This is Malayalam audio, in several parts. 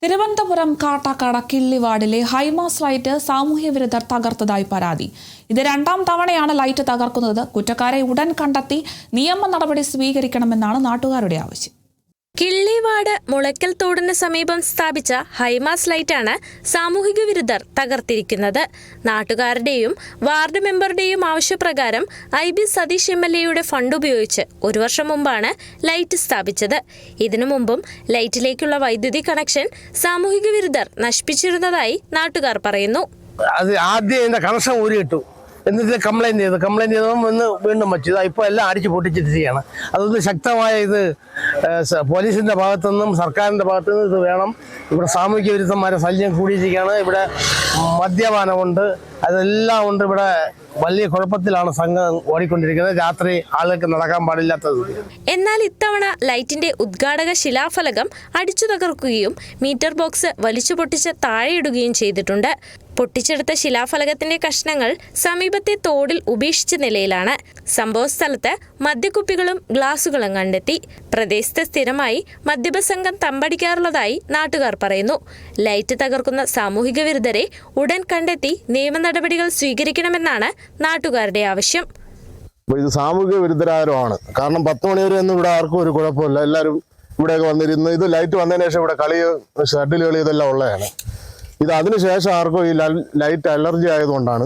തിരുവനന്തപുരം കാട്ടാക്കട കിള്ളിവാർഡിലെ ഹൈമാസ് ലൈറ്റ് സാമൂഹ്യ വിരുദ്ധർ തകർത്തതായി പരാതി. ഇത് രണ്ടാം തവണയാണ് ലൈറ്റ് തകർക്കുന്നത്. കുറ്റക്കാരെ ഉടൻ കണ്ടെത്തി നിയമ നടപടി സ്വീകരിക്കണമെന്നാണ് നാട്ടുകാരുടെ ആവശ്യം. കിള്ളിവാട് മുളയ്ക്കൽ തോടിന് സമീപം സ്ഥാപിച്ച ഹൈമാസ് ലൈറ്റാണ് സാമൂഹിക വിരുദ്ധർ തകർത്തിരിക്കുന്നത്. നാട്ടുകാരുടെയും വാർഡ് മെമ്പറുടെയും ആവശ്യപ്രകാരം IB സതീഷ് MLAയുടെ ഫണ്ട് ഉപയോഗിച്ച് 1 വർഷം മുമ്പാണ് ലൈറ്റ് സ്ഥാപിച്ചത്. ഇതിനു മുമ്പും ലൈറ്റിലേക്കുള്ള വൈദ്യുതി കണക്ഷൻ സാമൂഹിക വിരുദ്ധർ നശിപ്പിച്ചിരുന്നതായി നാട്ടുകാർ പറയുന്നു. ആദ്യം കണക്ഷൻ ഊരിയിട്ടു, എന്നിട്ട് കംപ്ലൈന്റ് ചെയ്തപ്പോൾ ഒന്ന് വീണ്ടും വെച്ചു. ഇപ്പോൾ എല്ലാം അടിച്ചു പൊട്ടിച്ചിരിക്കുകയാണ്. അതൊന്ന് ശക്തമായ ഇത് പോലീസിന്റെ ഭാഗത്തുനിന്നും സർക്കാരിന്റെ ഭാഗത്തുനിന്നും ഇത് വേണം. ഇവിടെ സാമൂഹ്യ വിരുദ്ധന്മാരെ ശല്യം കൂടിയിരിക്കുകയാണ്. ഇവിടെ മദ്യപാനമുണ്ട്, അതെല്ലാം ഉണ്ട്. ഇവിടെ വലിയ കുഴപ്പത്തിലാണ് സംഘം ഓടിക്കൊണ്ടിരിക്കുന്നത്. രാത്രി ആളുകൾക്ക് നടക്കാൻ പാടില്ലാത്തത്. എന്നാൽ ഇത്തവണ ലൈറ്റിന്റെ ഉദ്ഘാടക ശിലാഫലകം അടിച്ചു തകർക്കുകയും മീറ്റർ ബോക്സ് വലിച്ചു പൊട്ടിച്ച് താഴെയിടുകയും ചെയ്തിട്ടുണ്ട്. പൊട്ടിച്ചെടുത്ത ശിലാഫലകത്തിന്റെ കഷ്ണങ്ങൾ സമീപത്തെ തോടിൽ ഉപേക്ഷിച്ച നിലയിലാണ്. സംഭവ സ്ഥലത്ത് മദ്യക്കുപ്പികളും ഗ്ലാസുകളും കണ്ടെത്തി. പ്രദേശത്ത് സ്ഥിരമായി മദ്യപസംഘം തമ്പടിക്കാറുള്ളതായി നാട്ടുകാർ പറയുന്നു. ലൈറ്റ് തകർക്കുന്ന സാമൂഹിക വിരുദ്ധരെ ഉടൻ കണ്ടെത്തി നിയമ നടപടികൾ സ്വീകരിക്കണമെന്നാണ് നാട്ടുകാരുടെ ആവശ്യം. ഇത് സാമൂഹിക വിരുദ്ധരാരമാണ്. കാരണം 10 മണി വരെ ഒന്നും ഇവിടെ ആർക്കും ഒരു കുഴപ്പമില്ല. എല്ലാവരും ഇവിടെയൊക്കെ വന്നിരുന്നു. ഇത് ലൈറ്റ് വന്നതിന് ശേഷം ഇവിടെ ഷട്ടിൽ കളി ഇതെല്ലാം ഉള്ളതാണ്. ഇത് അതിനുശേഷം ആർക്കും ഈ ലൈറ്റ് അലർജി ആയതുകൊണ്ടാണ്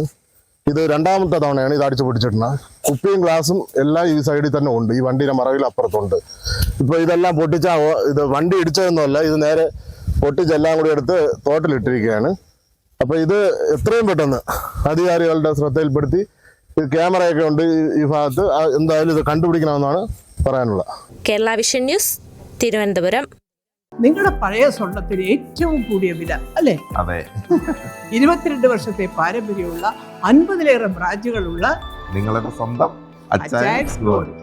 ഇത് രണ്ടാമത്തെ തവണയാണ് ഇത് അടിച്ചു പൊട്ടിച്ചിട്ടുള്ളത്. കുപ്പിയും ഗ്ലാസും എല്ലാം ഈ സൈഡിൽ തന്നെ ഉണ്ട്. ഈ വണ്ടിയുടെ മറവിൽ അപ്പുറത്തുണ്ട്. ഇപ്പോൾ ഇതെല്ലാം ഇത് വണ്ടി ഇടിച്ചതൊന്നുമല്ല, ഇത് നേരെ പൊട്ടിച്ചെല്ലാം കൂടി എടുത്ത് തോട്ടിലിട്ടിരിക്കുകയാണ്. അപ്പോൾ ഇത് എത്രയും പെട്ടെന്ന് അധികാരികളുടെ ശ്രദ്ധയിൽപ്പെടുത്തി ക്യാമറയൊക്കെ ഉണ്ട് ഈ ഭാഗത്ത്, എന്തായാലും ഇത് കണ്ടുപിടിക്കണമെന്നാണ് പറയാനുള്ളത്. Kerala vision news, Thiruvananthapuram. നിങ്ങളുടെ പഴയ സ്വർണത്തിന് ഏറ്റവും കൂടിയ വില അല്ലേ? അതെ. 22 വർഷത്തെ പാരമ്പര്യമുള്ള 50-ലേറെ ബ്രാഞ്ചുകളുള്ള നിങ്ങളുടെ സ്വന്തം അച്ചായൻസ് ഗോൾഡ്.